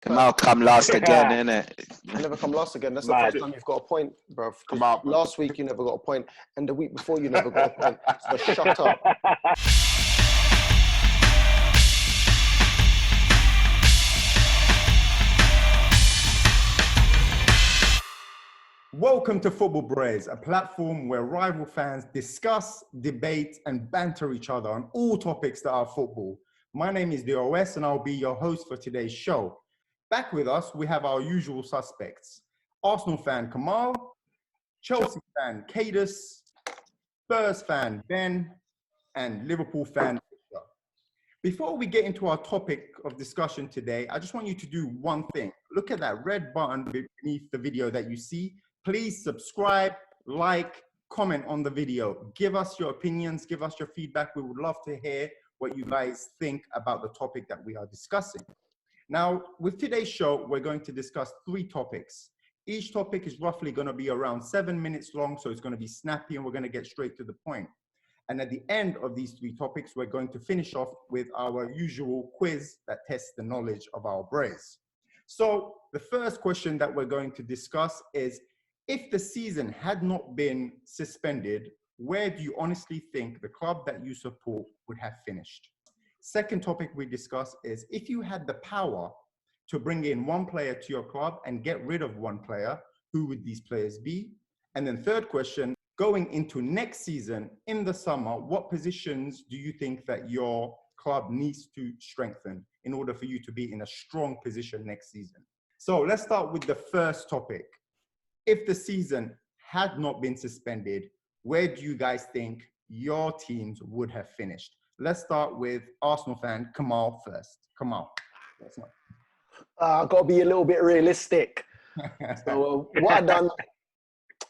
Kemal come last again, innit? You never come last again. That's the Mad. first time you've got a point, bro. Come on, bro. Last week you never got a point, and the week before you never got a point. So shut up. Welcome to Football Brehz, a platform where rival fans discuss, debate, and banter each other on all topics that are football. My name is DOS, and I'll be your host for today's show. Back with us, we have our usual suspects. Arsenal fan Kemal, Chelsea fan Kadus, Spurs fan Ben, and Liverpool fan Isha. Before we get into our topic of discussion today, I just want you to do one thing. Look at that red button beneath the video that you see. Please subscribe, like, comment on the video. Give us your opinions, give us your feedback. We would love to hear what you guys think about the topic that we are discussing. Now, with today's show, we're going to discuss 3 topics. Each topic is roughly going to be around 7 minutes long, so it's going to be snappy and we're going to get straight to the point. And at the end of these 3 topics, we're going to finish off with our usual quiz that tests the knowledge of our Brehz. So the first question that we're going to discuss is, if the season had not been suspended, where do you honestly think the club that you support would have finished? Second topic we discuss is, if you had the power to bring in one player to your club and get rid of one player, who would these players be? And then third question, going into next season in the summer, what positions do you think that your club needs to strengthen in order for you to be in a strong position next season? So let's start with the first topic. If the season had not been suspended, where do you guys think your teams would have finished? Let's start with Arsenal fan Kemal first. Kemal. I've got to be a little bit realistic. So what I done?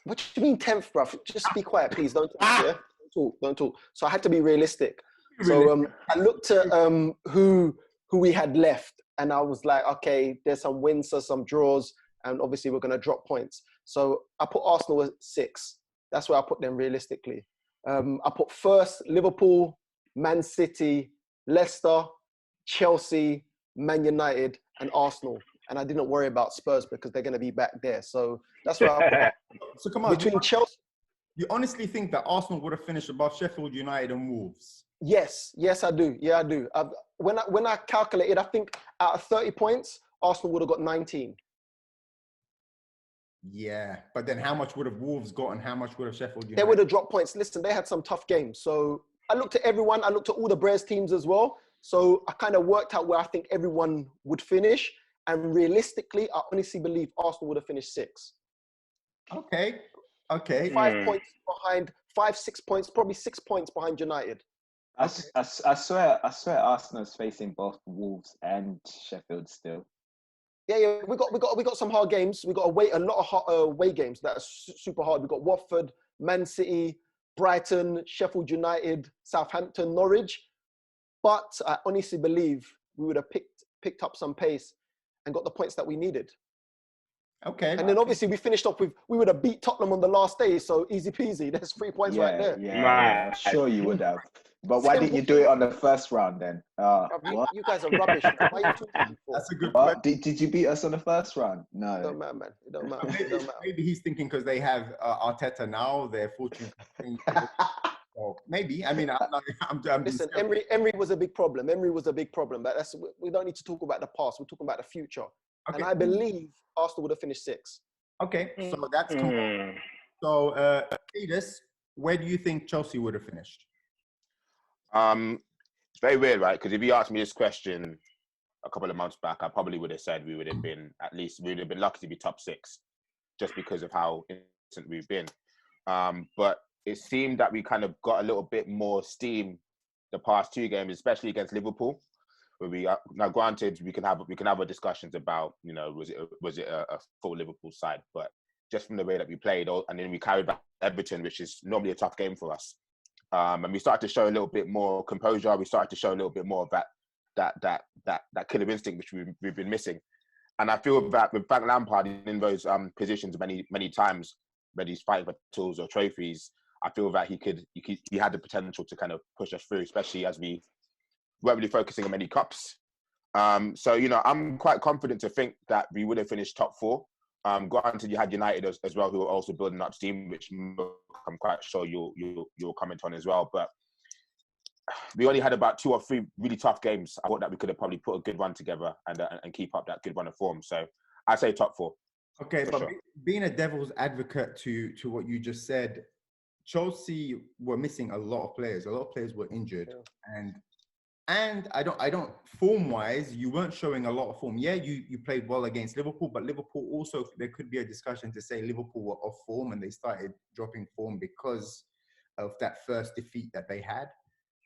What do you mean 10th, bruv? Just be quiet, please. Don't talk. Yeah? Don't talk. So I had to be realistic. So I looked at who we had left, and I was like, okay, there's some wins, there's some draws, and obviously we're going to drop points. So I put Arsenal at 6. That's where I put them realistically. I put first Liverpool, Man City, Leicester, Chelsea, Man United, and Arsenal. And I didn't worry about Spurs because they're going to be back there. So that's where I put. So come on, between Chelsea. You honestly think that Arsenal would have finished above Sheffield United and Wolves? Yes, I do. Yeah, I do. When I calculated, I think out of 30 points, Arsenal would have got 19. Yeah, but then how much would have Wolves got and how much would have Sheffield United? They would have dropped points. Listen, they had some tough games. So I looked at everyone. I looked at all the Brehz teams as well. So I kind of worked out where I think everyone would finish. And realistically, I honestly believe Arsenal would have finished 6. Okay. 5 points behind, 6 points, probably 6 points behind United. I swear Arsenal's facing both Wolves and Sheffield still. Yeah, we got some hard games. We got a lot of hard, away games that are super hard. We got Watford, Man City, Brighton, Sheffield United, Southampton, Norwich. But I honestly believe we would have picked up some pace and got the points that we needed. Okay. And then obviously we finished off with, we would have beat Tottenham on the last day. So easy peasy. There's 3 points right there. Yeah, sure you would have. But why didn't you do it on the first round then? You guys are rubbish. Why are you talking for? That's a good question. Did you beat us on the first round? No. It don't matter, man. It don't matter. Maybe he's thinking because they have Arteta now, they're fortunate. So maybe. I mean, I'm Listen, Emery was a big problem. But we don't need to talk about the past. We're talking about the future. Okay. And I believe Arsenal would have finished 6. Okay, so that's cool. So, Kadus, where do you think Chelsea would have finished? It's very weird, right? Because if you asked me this question a couple of months back, I probably would have said we would have been lucky to be top 6, just because of how innocent we've been. But it seemed that we kind of got a little bit more steam the past 2 games, especially against Liverpool. Where we now, granted, we can have discussions about, you know, was it a full Liverpool side, but just from the way that we played, and then we carried back Everton, which is normally a tough game for us. And we started to show a little bit more composure. We started to show a little bit more of that killer instinct which we've been missing. And I feel that with Frank Lampard in those positions many times, whether he's fighting for titles or trophies, I feel that he had the potential to kind of push us through, especially as we weren't really focusing on many cups. So, you know, I'm quite confident to think that we would have finished top 4. Granted, you had United as well, who are also building up steam, which I'm quite sure you'll comment on as well. But we only had about 2 or 3 really tough games. I thought that we could have probably put a good run together and keep up that good run of form. So I say top 4. Okay, but sure. being a devil's advocate to what you just said, Chelsea were missing a lot of players. A lot of players were injured, and I don't form wise, you weren't showing a lot of form. Yeah, you played well against Liverpool, but Liverpool also, there could be a discussion to say Liverpool were off form and they started dropping form because of that first defeat that they had.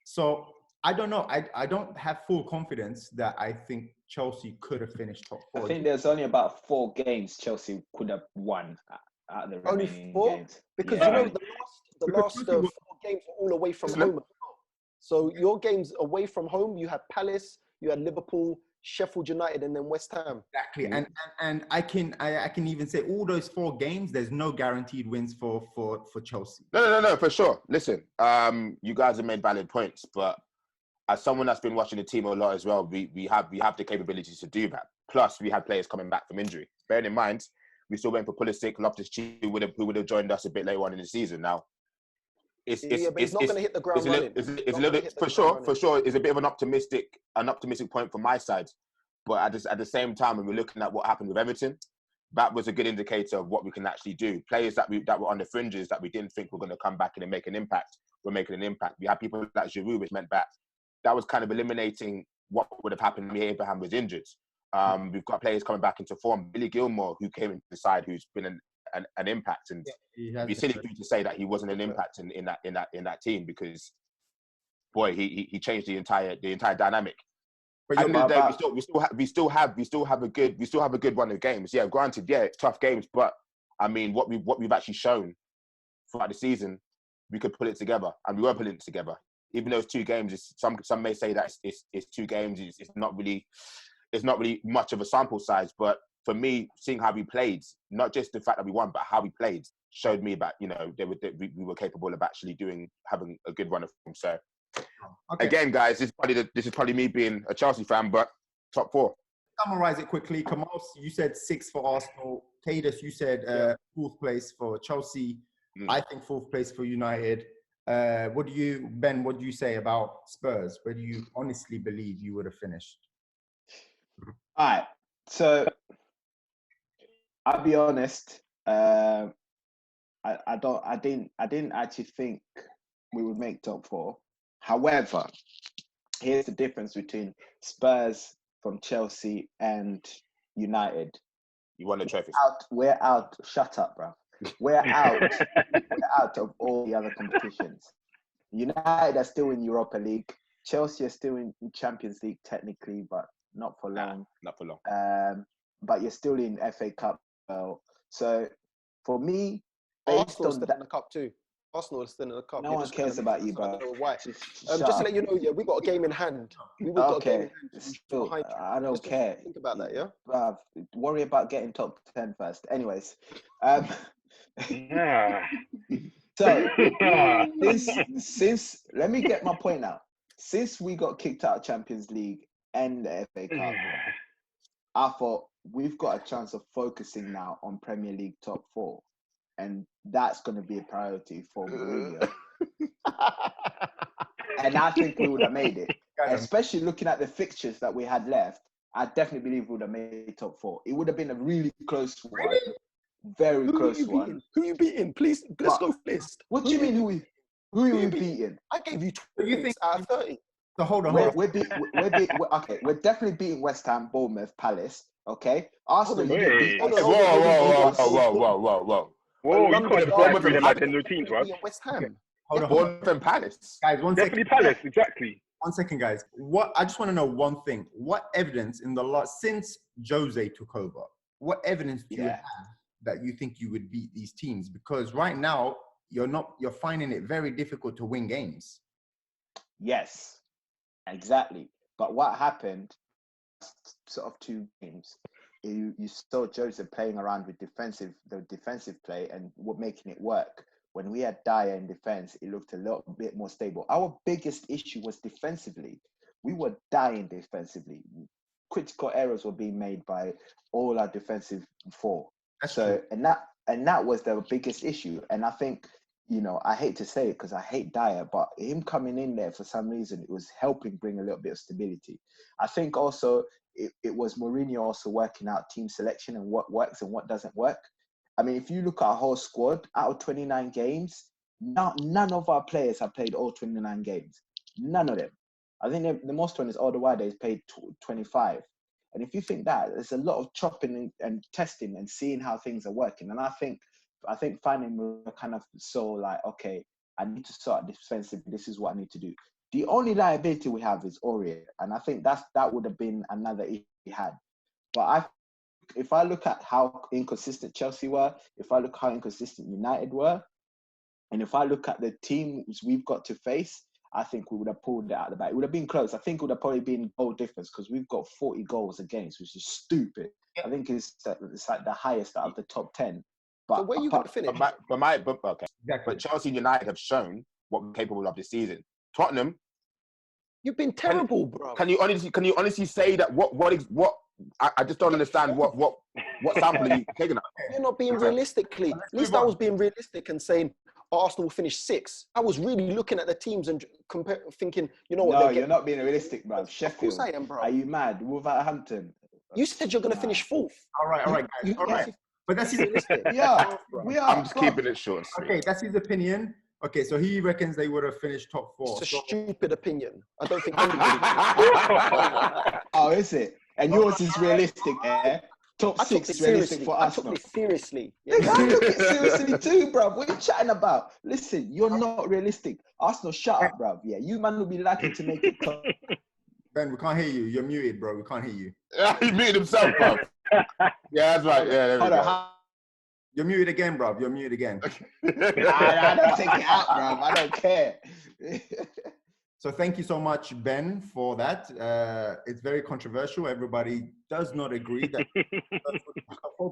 So I don't know. I don't have full confidence that I think Chelsea could have finished top 4. I think there's only about 4 games Chelsea could have won out of the remaining only 4 games. because Yeah. you know the last 4 games were all away from home. So your games away from home, you had Palace, you had Liverpool, Sheffield United, and then West Ham. Exactly, and I can even say all those 4 games, there's no guaranteed wins for Chelsea. No, for sure. Listen, you guys have made valid points, but as someone that's been watching the team a lot as well, we have the capabilities to do that. Plus, we had players coming back from injury. Bearing in mind, we still went for Pulisic, Loftus-Cheek, who would have joined us a bit later on in the season. Now, But he's not going to hit the ground running. It's a little bit, for sure. It's a bit of an optimistic point from my side. But at the same time, when we're looking at what happened with Everton, that was a good indicator of what we can actually do. Players that were on the fringes that we didn't think were going to come back and make an impact, were making an impact. We had people like Giroud, which meant that was kind of eliminating what would have happened if Abraham was injured. We've got players coming back into form. Billy Gilmore, who came into the side, who's been an impact, and it'd be silly for you to say that he wasn't an impact in that team, because boy, he changed the entire dynamic. But at the end of the day, we still have a good run of games. Yeah, granted, tough games, but I mean, what we've actually shown throughout the season, we could pull it together, and we were pulling it together. Even those 2 games, some may say that it's 2 games. It's not really much of a sample size, but for me, seeing how we played, not just the fact that we won, but how we played, showed me that, you know, we were capable of actually having a good run of form. So, again, guys, this is probably me being a Chelsea fan, but top 4. Summarize it quickly. Kemal, you said 6 for Arsenal. Kadus, you said 4th place for Chelsea. I think 4th place for United. Ben, what do you say about Spurs? Where do you honestly believe you would have finished? All right. So I'll be honest. I didn't actually think we would make top 4. However, here's the difference between Spurs from Chelsea and United. You won the trophy. We're out. Shut up, bro. We're out. We're out of all the other competitions. United are still in Europa League. Chelsea are still in Champions League technically, but not for long. Not for long. But you're still in FA Cup. So for me, Arsenal is still in the cup too. Arsenal is still in the cup. No one cares about you, bro. Why? Just to let you know, we got a game in hand. Got a game in hand. Still, I don't care. Think about that, yeah? Bruv, worry about getting top 10 first. Anyways. So, since let me get my point out. Since we got kicked out of Champions League and the FA Cup, I thought we've got a chance of focusing now on Premier League top 4. And that's going to be a priority for Mourinho. And I think we would have made it. Especially looking at the fixtures that we had left, I definitely believe we would have made top 4. It would have been a really close one. Very close one. Who you beating? Please, let's go list. What do you mean who are you beating? I gave you 20 out of 30. So hold on. We're definitely beating West Ham, Bournemouth, Palace. Okay, Arsenal. Whoa. Whoa, you can't apply for them like no teams, right? West Ham. Hold on. Bournemouth and Palace. Guys, Definitely Palace, exactly. 1 second, guys. I just want to know one thing. What evidence since Jose took over, what evidence do you have that you think you would beat these teams? Because right now, you're finding it very difficult to win games. Yes, exactly. But what happened, sort of 2 games, you saw Joseph playing around with the defensive play and making it work. When we had Dyer in defense, it looked a little bit more stable. Our biggest issue was defensively. We were dying defensively. critical errors were being made by all our defensive four. That's So true. and that was the biggest issue. And I think, you know, I hate to say it because I hate Dyer, but him coming in there for some reason, it was helping bring a little bit of stability. I think also it was Mourinho also working out team selection and what works and what doesn't work. I mean, if you look at our whole squad, out of 29 games, none of our players have played all 29 games. None of them. I think the most one is Alderweireld has played 25. And if you think that, there's a lot of chopping and testing and seeing how things are working. And I think finding we're kind of so like, okay, I need to start defensively. This is what I need to do. The only liability we have is Aurier. And I think that would have been another issue we had. But if I look at how inconsistent Chelsea were, if I look how inconsistent United were, and if I look at the teams we've got to face, I think we would have pulled it out of the bag. It would have been close. I think it would have probably been goal difference because we've got 40 goals against, which is stupid. I think it's like the highest out of the top 10. But So where you going to finish? Okay. Exactly. But Chelsea and United have shown what we're capable of this season. Tottenham, You've been terrible, bro. can you honestly say that what I just don't understand what sample are you taking up? You're not being realistically. At least I was being realistic and saying Arsenal will finish 6th. I was really looking at the teams and thinking, you know what? No, you're not being realistic, bro. Sheffield. Of course I am, bro. Are you mad? Wolverhampton. You said you're going to finish 4th. All right, guys. All right. But that's his realistic. Yeah, we are. I'm just keeping it short. okay. That's his opinion. Okay, so he reckons they would have finished top 4. It's a stupid opinion. I don't think anybody. Oh, is it? And yours is realistic, eh? Top I took 6 it is realistic seriously. for I Arsenal. took it seriously. Yeah, I took it seriously too, bruv. What are you chatting about? Listen, you're not realistic. Arsenal, shut up, bruv. Yeah, you man will be lucky to make it top. Ben, we can't hear you. You're muted, bro. We can't hear you. He muted himself, bro. Yeah, that's right. Yeah, there we Hold go. on. You're muted again, bro. You're muted again. I don't take it out, bruv. I don't care. So thank you so much, Ben, for that. It's very controversial. Everybody does not agree that,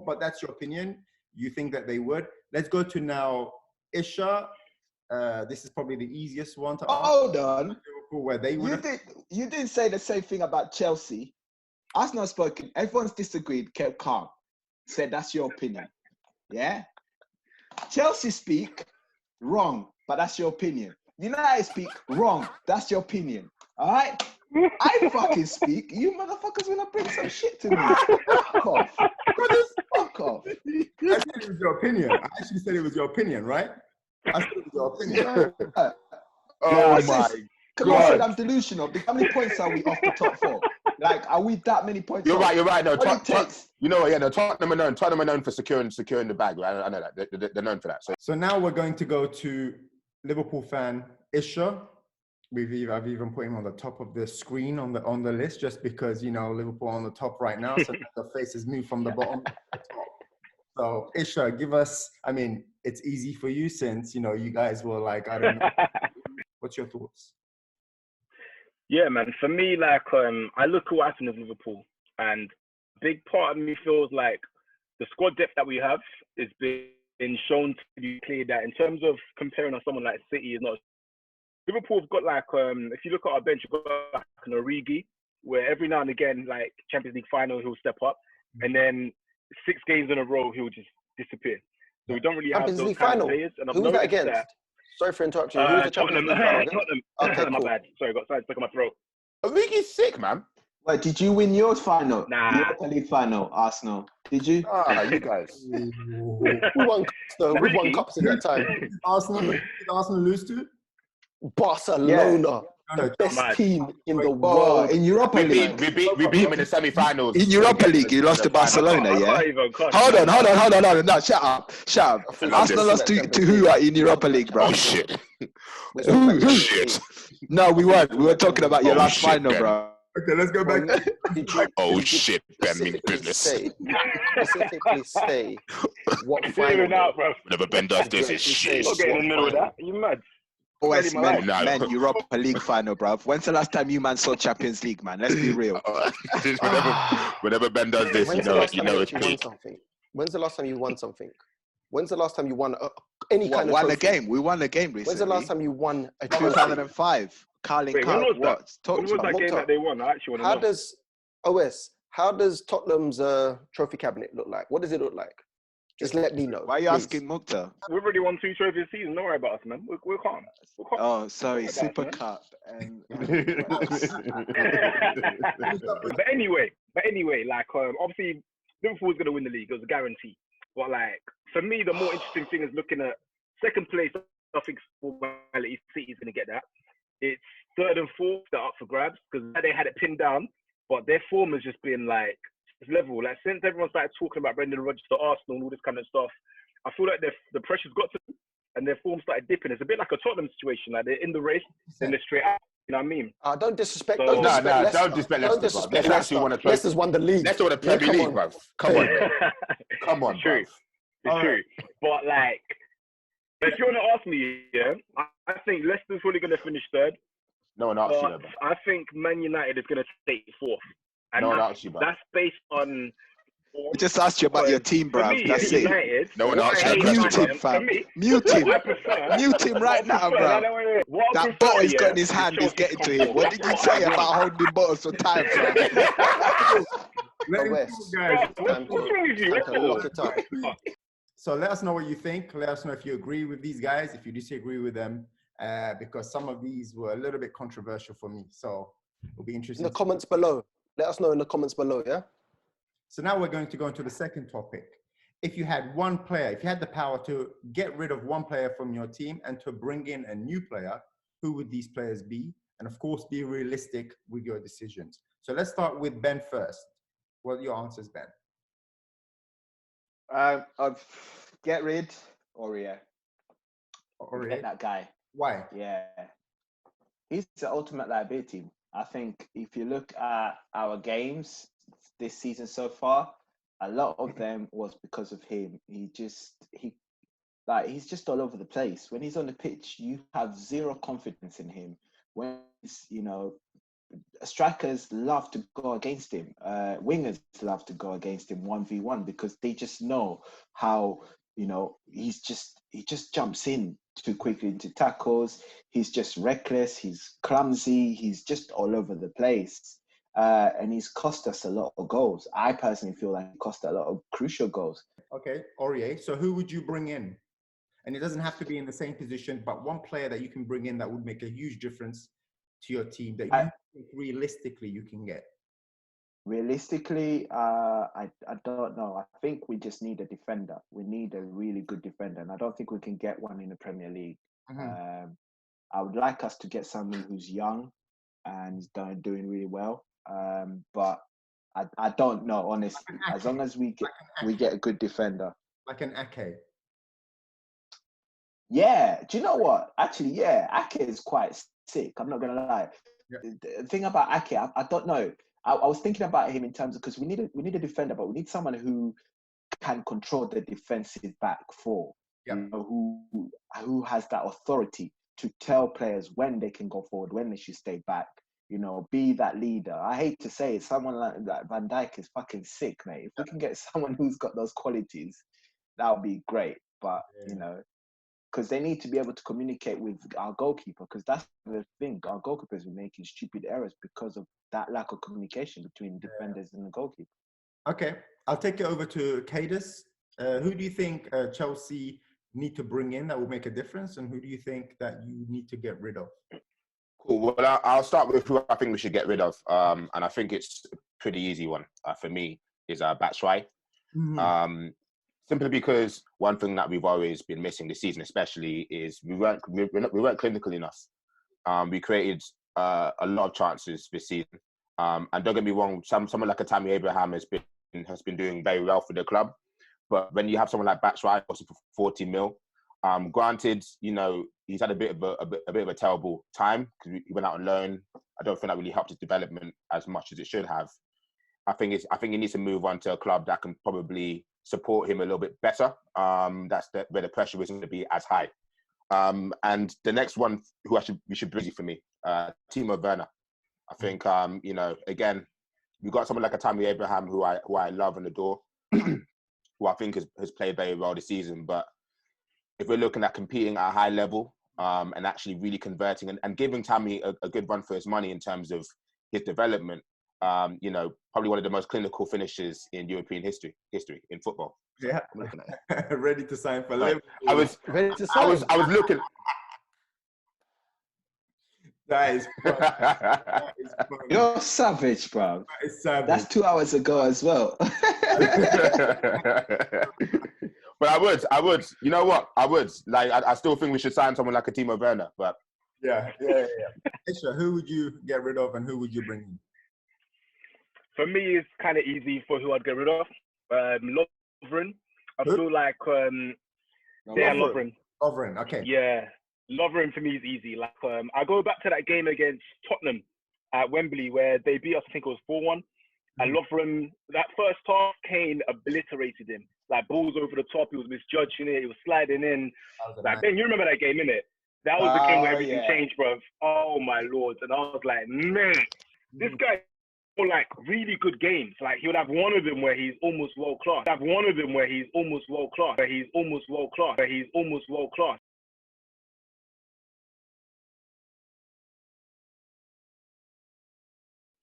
but that's your opinion. You think that they would. Let's go to now Isha. This is probably the easiest one to ask. Hold on. Liverpool, where they would. You didn't say the same thing about Chelsea. Arsenal spoken. Everyone's disagreed. Kept calm. Said that's your opinion. Yeah. Chelsea speak wrong, but that's your opinion. United speak wrong. That's your opinion. All right? I fucking speak. You motherfuckers wanna bring some shit to me. Fuck off. Fuck off. I said it was your opinion. I actually said it was your opinion, right? I said it was your opinion. Oh What's my this? Because I said God. I'm delusional. How many points are we off the top 4? Like, are we that many points You're off? right. No, What it takes. you know what? Yeah, no. Tottenham are known for securing the bag. Right? I know that they're known for that. So now we're going to go to Liverpool fan Isha. I've even put him on the top of the screen on the list just because, you know, Liverpool on the top right now. So the face is moved from the bottom to the top. So Isha, give us. I mean, it's easy for you since, you know, you guys were like, I don't know. What's your thoughts? Yeah, man. For me, like, I look at what happened with Liverpool, and a big part of me feels like the squad depth that we have is being shown to be clear that in terms of comparing on someone like City is not. Liverpool have got like, if you look at our bench, you've got like an Origi, where every now and again, like Champions League final, he'll step up, and then 6 games in a row, he'll just disappear. So we don't really have Champions those League kind final. of players. And I've Who was that noticed against? that, Sorry for interrupting you. Who was the Champions League final against? Tottenham. Okay, My cool. bad. Sorry, got something stuck in my throat. Origi's sick, man. Wait, did you win your final? Nah. Europa League final, Arsenal. Did you? Ah, you guys. We won cups though. We won cups in that time. Did Arsenal lose to? Barcelona, No, the best mad. team in the Oh, world. in Europa We League. beat him in the semi-finals. In Europa League, you lost to Barcelona, yeah? Hold on. No, shut up. Arsenal lost to who in Europa League, bro? Oh shit! Who? Shit! No, we weren't. We were talking about your Oh, last shit, final, Ben. bro. Okay, let's go back. Oh shit! Ben means business. Specifically say what Figuring final. out, bro. Whenever Ben does this, it's shit. Not getting in the middle of that. You mad? OS, Ready, man, Europa League final, bro. When's the last time you man saw Champions League, man? Let's be real. whenever Ben does this, When's the last you time know you it's actually won peak. something? When's the last time you won something? When's the last time you won any kind of Won a trophy? game. We won a game recently. When's the last time you won a trophy? 2005. Carling Wait, when Cup. was that? What? Talk When to was that me. game that they won? I actually want How to know. does OS, how does Tottenham's trophy cabinet look like? What does it look like? Just let me know. Why are you asking Mukta? We've already won 2 trophies this season. Don't worry about us, man. We're calm. We're calm. Oh, sorry, Don't Super worry about us, Cup. And but anyway, like obviously Liverpool's gonna win the league. It was a guarantee. But like for me, the more interesting thing is looking at second place. I think City's gonna get that. It's third and fourth that are up for grabs because they had it pinned down, but their form has just been like level. Like since everyone started talking about Brendan Rodgers to Arsenal and all this kind of stuff, I feel like the pressure's got to them and their form started dipping. It's a bit like a Tottenham situation. Like they're in the race, then they're straight out. You know what I mean? Don't disrespect. So, Don't disrespect don't disrespect Leicester. Don't disrespect Leicester actually won a trophy. Leicester's won the league. Leicester won the Premier League, bruv. Come on, man. Come on, it's true. bruv. It's true. But like, if you want to ask me, yeah, I think Leicester's probably going to finish third. No one asked you that, But I think Man United is going to take fourth. And no one asked you, bruv. That's based on. we just asked you about your team, bruv. That's it. United, No one asked you that Mute question, him, bruv. fam. Mute him. Mute him right now, bruv. That bottle he's got in his hand is getting to him. What did you say about holding bottles for time, fam? West. Guys, What's wrong with you? Lock it up. so let us know what you think. Let us know if you agree with these guys, if you disagree with them, because some of these were a little bit controversial for me. So it'll be interesting. In the comments below. Let us know in the comments below, yeah? So now we're going to go into the second topic. If you had one player, if you had the power to get rid of one player from your team and to bring in a new player, who would these players be? And of course, be realistic with your decisions. So let's start with Ben first. What are your answers, Ben? I've get rid Aurier. Get that guy. Why? Yeah. He's the ultimate liability. I think if you look at our games this season so far, a lot of them was because of him. He's just all over the place. When he's on the pitch, you have zero confidence in him. When strikers love to go against him. Wingers love to go against him 1v1 because they just know how, he just jumps in too quickly into tackles. He's just reckless. He's clumsy. He's just all over the place. And he's cost us a lot of goals. I personally feel like he cost a lot of crucial goals. Okay, Aurier. So who would you bring in? And it doesn't have to be in the same position, but one player that you can bring in that would make a huge difference to your team that you think realistically you can get. Realistically, I don't know. I think we just need a defender. We need a really good defender, and I don't think we can get one in the Premier League. Mm-hmm. I would like us to get someone who's young and is doing really well. But I don't know, honestly. As long as we get a good defender. Like an Ake. Yeah. Do you know what? Actually, yeah, Ake is quite sick. I'm not going to lie. Yeah. The thing about Ake, I don't know. I was thinking about him in terms of, because we need a defender, but we need someone who can control the defensive back four. Yeah. Who has that authority to tell players when they can go forward, when they should stay back. Be that leader. I hate to say it, someone like Van Dijk is fucking sick, mate. If we can get someone who's got those qualities, that would be great. But, because they need to be able to communicate with our goalkeeper, because that's the thing. Our goalkeepers are making stupid errors because of that lack of communication between defenders and the goalkeeper. Okay, I'll take it over to Kadus. Who do you think Chelsea need to bring in that will make a difference? And who do you think that you need to get rid of? Cool. Well, I'll start with who I think we should get rid of. And I think it's a pretty easy one for me is Batshuayi. Mm-hmm. Simply because one thing that we've always been missing this season, especially, is we weren't clinical enough. We created a lot of chances this season, and don't get me wrong, someone like a Tammy Abraham has been doing very well for the club. But when you have someone like Batshuayi, also for 40 mil, granted, he's had a bit of a terrible time because he went out on loan. I don't think that really helped his development as much as it should have. I think he needs to move on to a club that can probably support him a little bit better. That's where the pressure isn't going to be as high. And the next one we should bring for me, Timo Werner. I think again, we've got someone like a Tammy Abraham who I love and adore, who I think has played very well this season. But if we're looking at competing at a high level and actually really converting and giving Tammy a good run for his money in terms of his development, You know, probably one of the most clinical finishers in European history in football. So Yeah. I'm looking at it. Ready to sign for Right. Liverpool. Ready to sign? I was looking. That is fun. That is fun. You're savage, bro. That is savage. That's 2 hours ago as well. But I would. You know what? I would. Like, I still think we should sign someone like a Timo Werner. But yeah. Isha, who would you get rid of and who would you bring in? For me, it's kind of easy for who I'd get rid of. Lovren. I Who? feel like Lovren. Lovren, okay. Yeah, Lovren for me is easy. Like I go back to that game against Tottenham at Wembley where they beat us. I think it was 4-1. And Lovren, that first half, Kane obliterated him. Like balls over the top, he was misjudging it. He was sliding in. Like Ben, you remember that game, innit? That was the game where everything changed, bro. Oh my lord! And I was like, man, this guy. Like really good games. Like he would have one of them where he's almost world class. Have one of them where he's almost world class. Where he's almost world class. Where he's almost world class.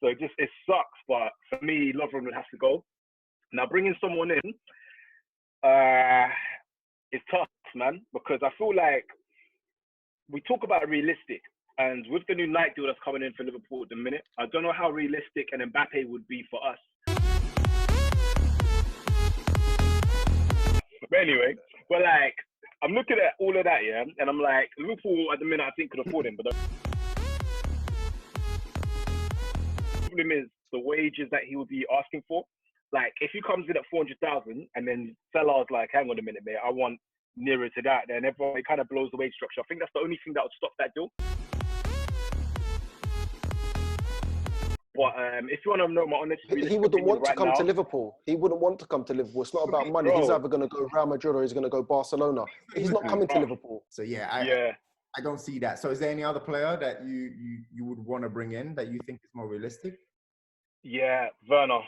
So it sucks. But for me, Lovren would have to go. Now bringing someone in, it's tough, man, because I feel like we talk about realistic. And with the new Nike deal that's coming in for Liverpool at the minute, I don't know how realistic an Mbappe would be for us. But anyway, but like, I'm looking at all of that, yeah, and I'm like, Liverpool at the minute I think could afford him, but the problem is the wages that he would be asking for. Like, if he comes in at 400,000 and then Salah's like, hang on a minute, mate, I want nearer to that, then everyone, it kind of blows the wage structure. I think that's the only thing that would stop that deal. But if you want to know my honest opinion, he wouldn't want to come now, to Liverpool. He wouldn't want to come to Liverpool. It's not about money. Bro. He's either going to go Real Madrid or he's going to go Barcelona. He's not coming to Liverpool. So I don't see that. So is there any other player that you would want to bring in that you think is more realistic? Yeah, Werner.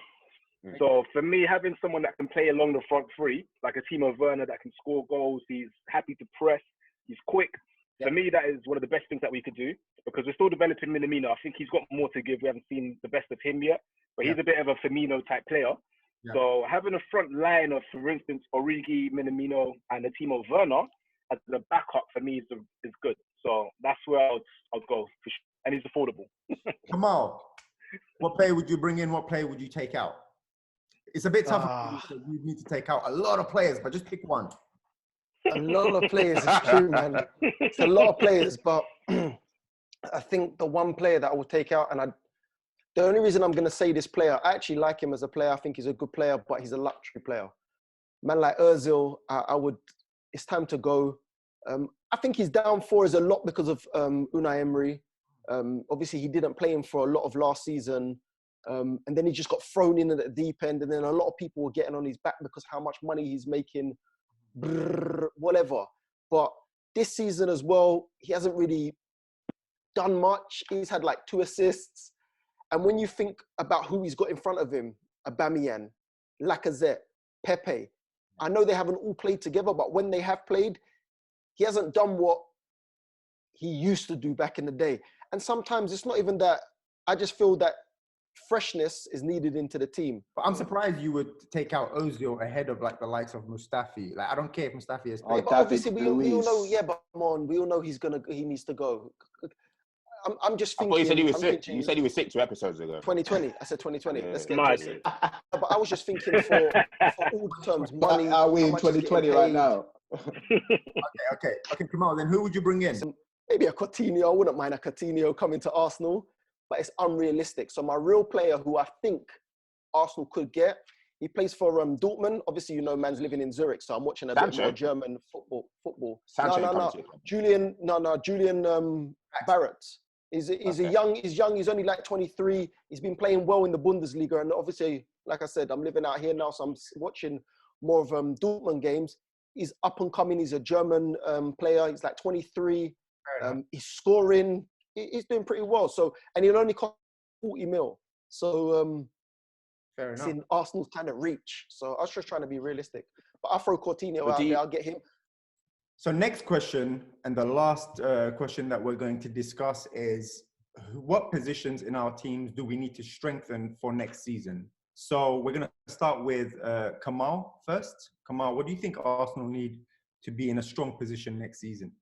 So for me, having someone that can play along the front three, like a Timo Werner that can score goals, he's happy to press, he's quick. Yeah. For me, that is one of the best things that we could do because we're still developing Minamino. I think he's got more to give. We haven't seen the best of him yet, but he's a bit of a Firmino type player. Yeah. So having a front line of, for instance, Origi, Minamino, and a Timo Werner as the backup for me is good. So that's where I'll go for sure. And he's affordable. Kemal, what player would you bring in? What player would you take out? It's a bit tough. You need to take out a lot of players, but just pick one. A lot of players, it's true, man. It's a lot of players, but I think the one player that I would take out, and the only reason I'm going to say this player, I actually like him as a player. I think he's a good player, but he's a luxury player. Man like Ozil, it's time to go. I think his downfall is a lot because of Unai Emery. Obviously, he didn't play him for a lot of last season. And then he just got thrown in at the deep end. And then a lot of people were getting on his back because how much money he's making, whatever. But this season as well, he hasn't really done much. He's had like 2 assists. And when you think about who he's got in front of him, Aubameyang, Lacazette, Pepe, I know they haven't all played together, but when they have played, he hasn't done what he used to do back in the day. And sometimes it's not even that. I just feel that freshness is needed into the team. But I'm surprised you would take out Ozil ahead of like the likes of Mustafi. Like I don't care if Mustafi is played. But obviously we all know. Yeah, but come on, we all know he needs to go. I'm just thinking. I thought you said he was sick. You said he was sick 2 episodes ago. 2020. I said 2020. Yeah. Let's get into it. But I was just thinking for all the terms, money. Are we in 2020 right now? Okay, Kemal, then who would you bring in? Maybe a Coutinho. I wouldn't mind a Coutinho coming to Arsenal, but it's unrealistic. So my real player who I think Arsenal could get, he plays for Dortmund. Obviously, you know, man's living in Zurich, so I'm watching a bit more German football. Julian Barrett. He's young. He's only like 23. He's been playing well in the Bundesliga, and obviously, like I said, I'm living out here now, so I'm watching more of Dortmund games. He's up and coming. He's a German player. He's like 23. He's scoring. He's doing pretty well. So, and he'll only cost 40 mil. So, fair it's enough. in Arsenal's kind of reach. So I was just trying to be realistic. But I'll throw Coutinho out there. I'll get him. So next question, and the last question that we're going to discuss is, what positions in our teams do we need to strengthen for next season? So we're going to start with Kemal first. Kemal, what do you think Arsenal need to be in a strong position next season?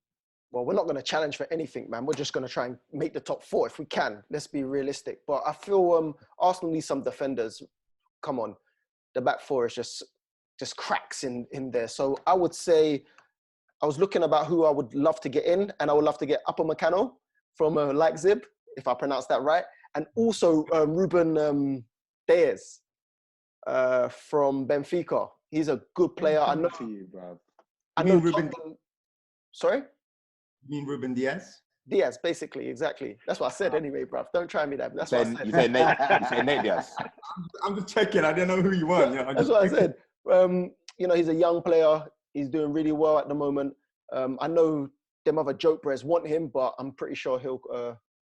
Well, we're not going to challenge for anything, man. We're just going to try and make the top 4 if we can. Let's be realistic. But I feel Arsenal needs some defenders. Come on. The back 4 is just cracks in there. So I would say, I was looking about who I would love to get in, and I would love to get Upamecano from Leipzig, if I pronounce that right. And also Ruben Diaz from Benfica. He's a good player. I know for you, bro. I know Ruben. Sorry? You mean Ruben Diaz? Diaz, basically, exactly. That's what I said anyway, bruv. Don't try me that. That's what I said. You say Nate Diaz. I'm just checking. I didn't know who you were. Yeah, that's what I said. You know, he's a young player. He's doing really well at the moment. I know them other joke Brehz want him, but I'm pretty sure he'll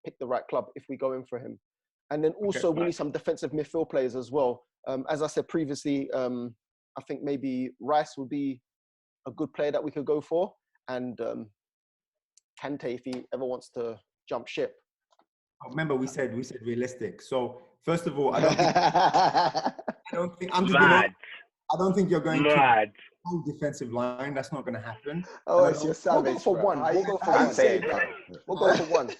pick the right club if we go in for him. And then also we need some defensive midfield players as well. As I said previously, I think maybe Rice would be a good player that we could go for. And Kante, if he ever wants to jump ship. Remember, we said realistic. So first of all, I don't think you're going to whole defensive line. That's not going to happen. Oh, it's your savage. We'll go for one. We'll go for one. We'll go for one.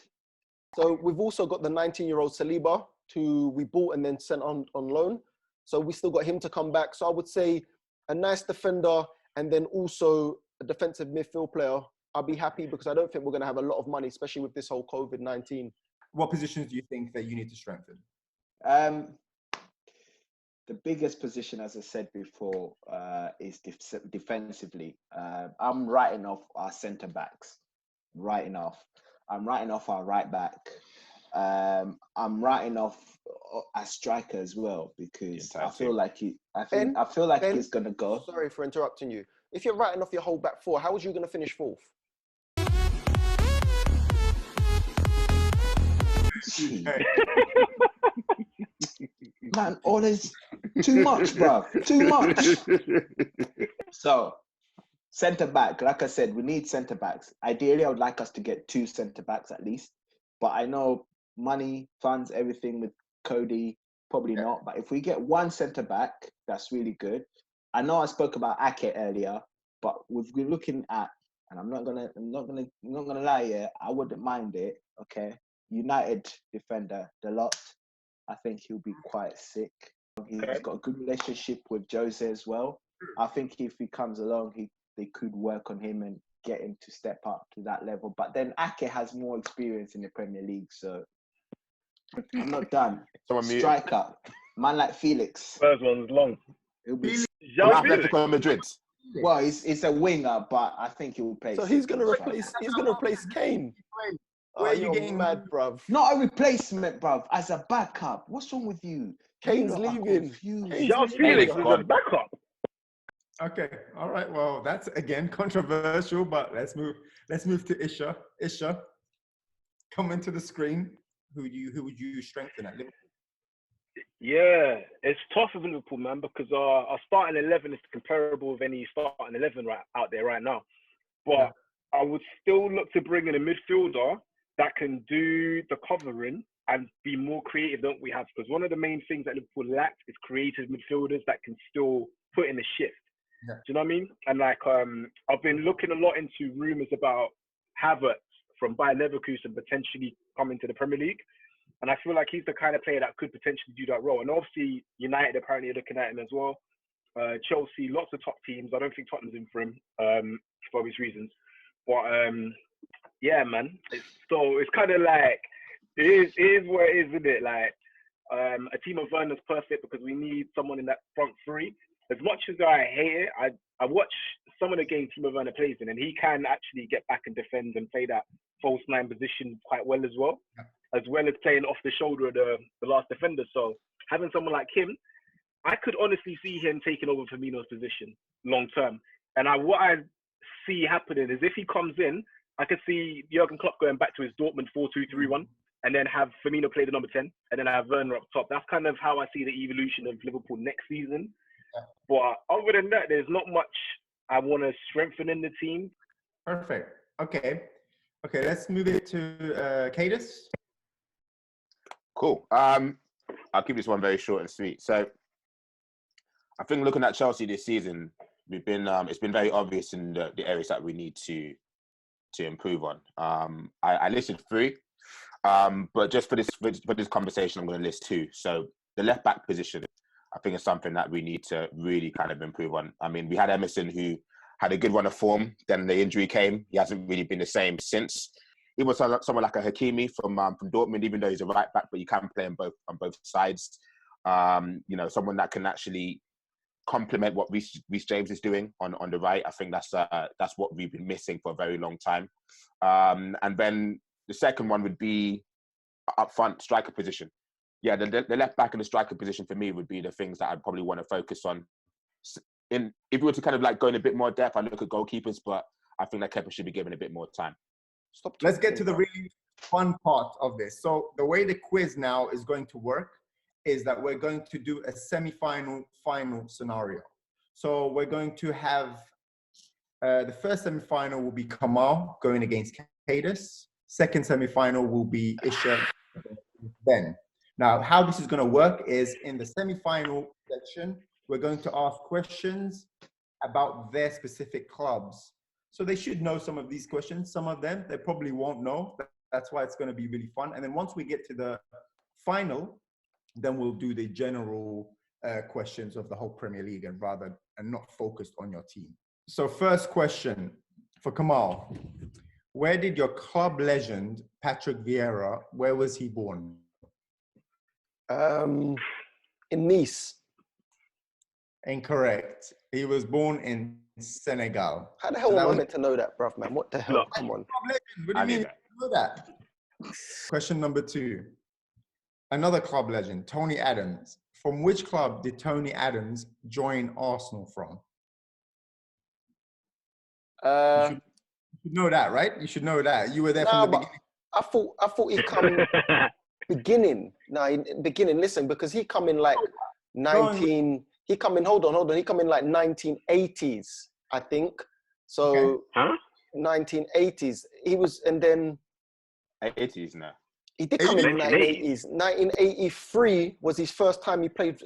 So we've also got the 19-year-old Saliba, who we bought and then sent on loan. So we still got him to come back. So I would say a nice defender and then also a defensive midfield player. I'll be happy because I don't think we're going to have a lot of money, especially with this whole COVID-19. What positions do you think that you need to strengthen? The biggest position, as I said before, is defensively. I'm writing off our centre backs. I'm writing off our right back. I'm writing off our striker as well because I feel like he's gonna go. Sorry for interrupting you. If you're writing off your whole back 4, how was you going to finish 4th? Man, all this too much, bro. Too much. So, centre back, like I said, we need centre backs. Ideally, I would like us to get 2 centre backs at least. But I know money, funds, everything with Cody, probably not. But if we get 1 centre back, that's really good. I know I spoke about Ake earlier, but we've been looking at, and I'm not gonna lie here, I wouldn't mind it. Okay, United defender, Dalot. I think he'll be quite sick. He's got a good relationship with Jose as well. I think if he comes along, they could work on him and get him to step up to that level. But then Ake has more experience in the Premier League, so I'm not done. Striker, man like Felix. First one's long. He'll be. Atletico Madrid. Well, he's a winger, but I think he will play. So he's gonna replace Kane. Where are you getting mad, bruv? Not a replacement, bruv. As a backup. What's wrong with you? Kane's leaving. Felix is a backup. Okay, all right. Well, that's again controversial, but let's move to Isha. Isha, come into the screen. Who would you strengthen at Liverpool? Yeah, it's tough with Liverpool, man, because our starting 11 is comparable with any starting 11 out there right now. But I would still look to bring in a midfielder that can do the covering and be more creative than we have. Because one of the main things that Liverpool lacks is creative midfielders that can still put in a shift. Yeah. Do you know what I mean? And like, I've been looking a lot into rumours about Havertz from Bayer Leverkusen potentially coming to the Premier League. And I feel like he's the kind of player that could potentially do that role. And obviously, United apparently are looking at him as well. Chelsea, lots of top teams. I don't think Tottenham's in for him for obvious reasons. But yeah, man. It's kind of like, it is what it is, isn't it? Like, a team of Werner's perfect because we need someone in that front 3. As much as I hate it, I watch some of the games Timo Werner plays in, and he can actually get back and defend and play that false 9 position quite well as well as playing off the shoulder of the last defender. So having someone like him, I could honestly see him taking over Firmino's position long term. And what I see happening is if he comes in, I could see Jurgen Klopp going back to his Dortmund 4-2-3-1 and then have Firmino play the number 10 and then have Werner up top. That's kind of how I see the evolution of Liverpool next season. But other than that, there's not much I want to strengthen in the team. Perfect. Okay, let's move it to Kadus. Cool. I'll keep this one very short and sweet. So I think looking at Chelsea this season, we've been it's been very obvious in the areas that we need to improve on. I listed 3, but just for this conversation, I'm going to list 2. So the left back position, I think, is something that we need to really kind of improve on. I mean, we had Emerson, who had a good run of form. Then the injury came. He hasn't really been the same since. Even someone like a Hakimi from Dortmund, even though he's a right back, but you can play on both sides. You know, someone that can actually complement what Reece James is doing on the right. I think that's what we've been missing for a very long time. And then the second one would be up front, striker position. Yeah, the left back and the striker position for me would be the things that I'd probably want to focus on. If we were to kind of like go in a bit more depth, I look at goalkeepers, but I think that Kepa should be given a bit more time. Let's get to the really fun part of this. So the way the quiz now is going to work is that we're going to do a semi-final, final scenario. So we're going to have the first semi-final will be Kemal going against Kadus. Second semi-final will be Isha Ben. Now, how this is going to work is in the semi-final section, we're going to ask questions about their specific clubs. So they should know some of these questions. Some of them, they probably won't know. That's why it's going to be really fun. And then once we get to the final, then we'll do the general questions of the whole Premier League and not focused on your team. So first question for Kemal. Where did your club legend, Patrick Vieira, where was he born? In Nice. Incorrect. He was born in Senegal. How the hell am I meant to know that, bruv, man? What the hell? Come on. What do you mean you know that? Question number 2. Another club legend, Tony Adams. From which club did Tony Adams join Arsenal from? You should know that, right? You should know that. You were there from the beginning. I thought he come beginning. Beginning. Listen, because he come in like 19. He come in. Hold on. He come in like 1980s, I think. So 1980s. He was, and then 80s now. He did come in the 1980s. 1983 was his first time he played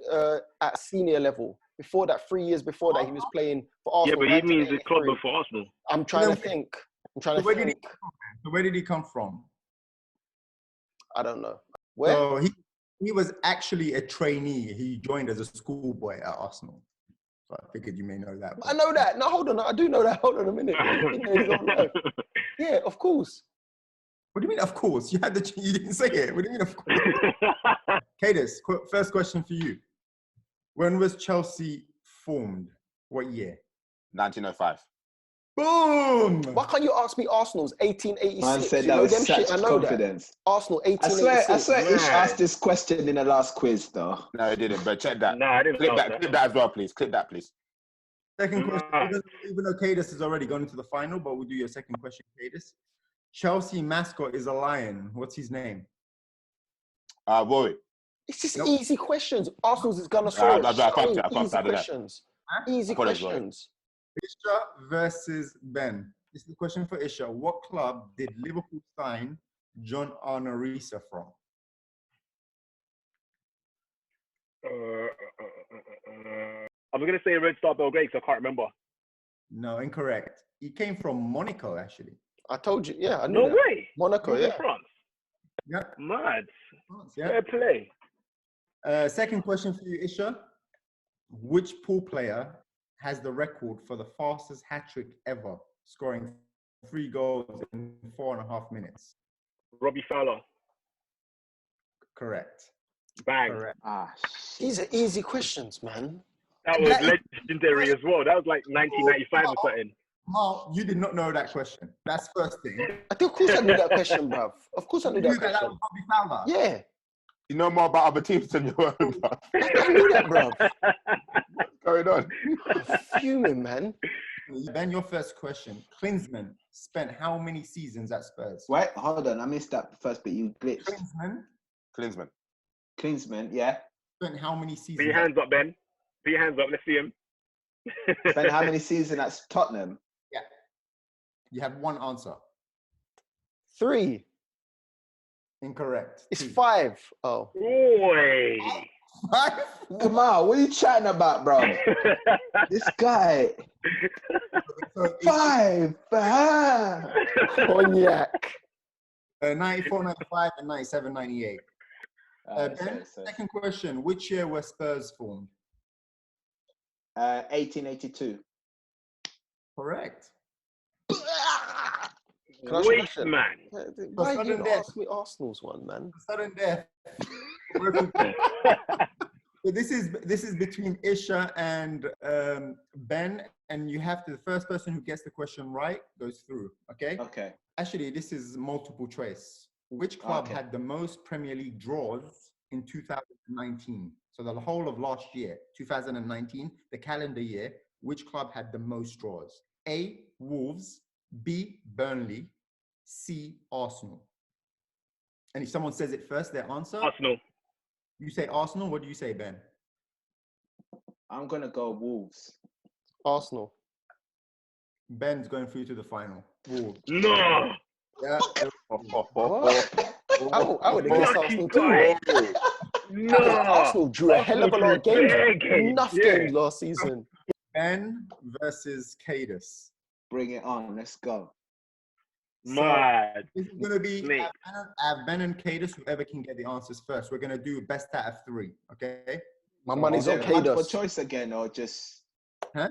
at senior level. Before that, 3 years before that, he was playing for Arsenal. Yeah, but he means the club before Arsenal. I'm trying to think. So where did he come from? I don't know. Where? So he was actually a trainee. He joined as a schoolboy at Arsenal. So I figured you may know that. I know that. No, hold on. I do know that. Hold on a minute. Yeah, of course. What do you mean, of course? You didn't say it. What do you mean, of course? Kadus, first question for you. When was Chelsea formed? What year? 1905. Boom! Why can't you ask me Arsenal's 1886? Man said that with such confidence. Arsenal 1886. I swear Ish asked this question in the last quiz, though. No, he didn't, but check that. No, I didn't. Clip that as well, please. Clip that, please. Second question, even though Kadus has already gone into the final, but we'll do your second question, Kadus. Chelsea mascot is a lion. What's his name? Rory. It's just easy questions. Arsenal's is gonna score. Easy questions. Easy questions. Isha versus Ben. This is the question for Isha. What club did Liverpool sign John Arnorisa from? I was gonna say Red Star Belgrade, so I can't remember. No, incorrect. He came from Monaco, actually. I told you. Yeah, I know. No way. Monaco, yeah. France. Yeah. Mad. France, yeah. Fair play. Second question for you, Isha. Which pool player has the record for the fastest hat-trick ever, scoring 3 goals in 4.5 minutes? Robbie Fowler. Correct. Bang. Correct. These are easy questions, man. That was legendary as well. That was like 1995 or something. Mark, you did not know that question. That's first thing. Of course I knew that question, bruv. Of course I knew that question. That was Robbie Fowler? Yeah. You know more about other teams than your own, bro. I knew that, bruv. What's going on? I'm fuming, man. Ben, your first question. Klinsmann spent how many seasons at Spurs? Wait, hold on. I missed that first bit. You glitched. Klinsmann, yeah. Spent how many seasons? Put your hands up, Ben. Put your hands up. Let's see him. Spent how many seasons at Tottenham? Yeah. You have one answer. 3. Incorrect. It's 2. 5. Oh. Oi. 5? Kemal, what are you chatting about, bro? This guy. So 5. Cognac. 94, 95, and 97, 98. Ben, Sorry. second question. Which year were Spurs formed? 1882. Correct. Can I ask you a Wait, question? man. Why sudden didn't you death. ask me Arsenal's one, man? Sudden death. So this is between Isha and Ben, and you have to. The first person who gets the question right goes through. Okay. Okay. Actually, this is multiple choice. Which club Okay. had the most Premier League draws in 2019? So the whole of last year, 2019, the calendar year, which club had the most draws? A, Wolves, B, Burnley, C, Arsenal. And if someone says it first, their answer? Arsenal. You say Arsenal, what do you say, Ben? I'm going to go Wolves. Arsenal. Ben's going through to the final. Wolves. No. Yeah. What? I would have guessed Lucky Arsenal guy. too. No. Arsenal drew a hell of a lot of games. Enough games last season. Ben versus Kadus. Bring it on. Let's go. Mad. This is going to be Snake. Ben and Kadus, whoever can get the answers first. We're going to do best out of 3, okay? My money's Is on it multiple Kadus. choice again, or just? Huh?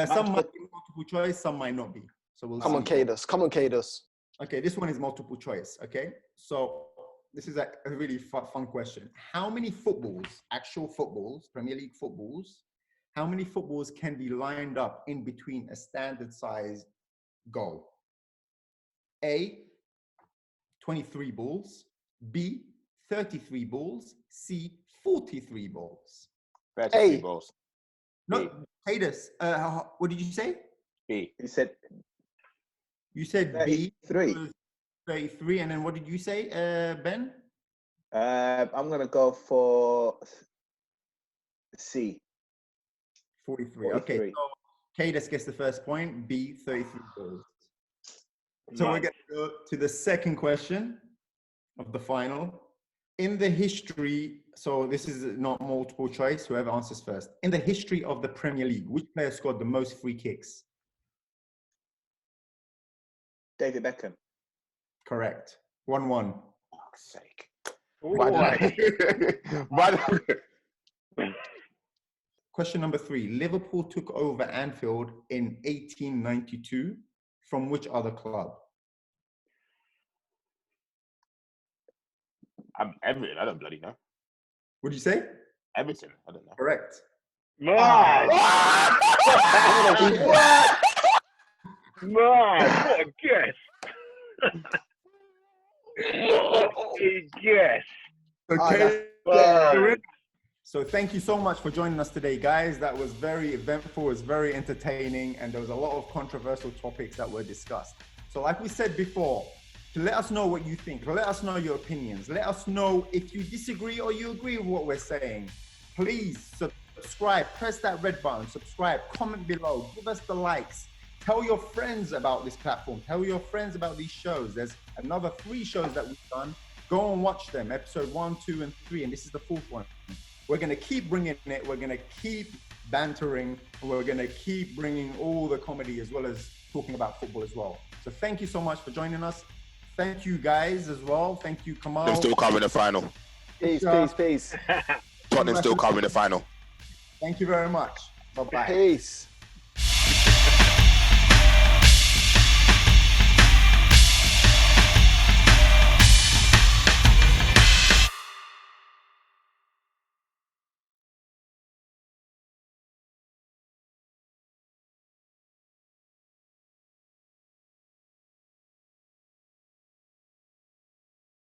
Some might be multiple choice, some might not be. So we'll Come on, see. Kadus. Come on, Kadus. Okay, this one is multiple choice, okay? So this is a really fun question. How many footballs, actual footballs, Premier League footballs, how many footballs can be lined up in between a standard size goal? A, 23 balls, B, 33 balls, C, 43 balls. 33 balls. No, Kadus, what did you say? B. You said You said B. 33. 33, and then what did you say, Ben? I'm going to go for C. 43. Okay, 43. so Kadus gets the first point, B, 33 balls. So we're going to go to the second question of the final. In the history, so this is not multiple choice, whoever answers first. In the history of the Premier League, which player scored the most free kicks? David Beckham. Correct. 1-1. Fuck's sake. Question number 3. Liverpool took over Anfield in 1892 from which other club? Everton. I don't bloody know. What did you say? Everton. I don't know. Correct. Man. Man, what a guess. What a guess. Okay. Man. So thank you so much for joining us today, guys. That was very eventful, it was very entertaining, and there was a lot of controversial topics that were discussed. So like we said before, to let us know what you think, let us know your opinions, let us know if you disagree or you agree with what we're saying. Please subscribe, press that red button, subscribe, comment below, give us the likes. Tell your friends about this platform. Tell your friends about these shows. There's another 3 shows that we've done. Go and watch them, episode 1, 2, and 3, and this is the 4th one. We're going to keep bringing it. We're going to keep bantering. We're going to keep bringing all the comedy as well as talking about football as well. So thank you so much for joining us. Thank you guys as well. Thank you, Kemal. They're still covering the final. Peace. Tottenham still covering the final. Thank you very much. Bye-bye. Peace.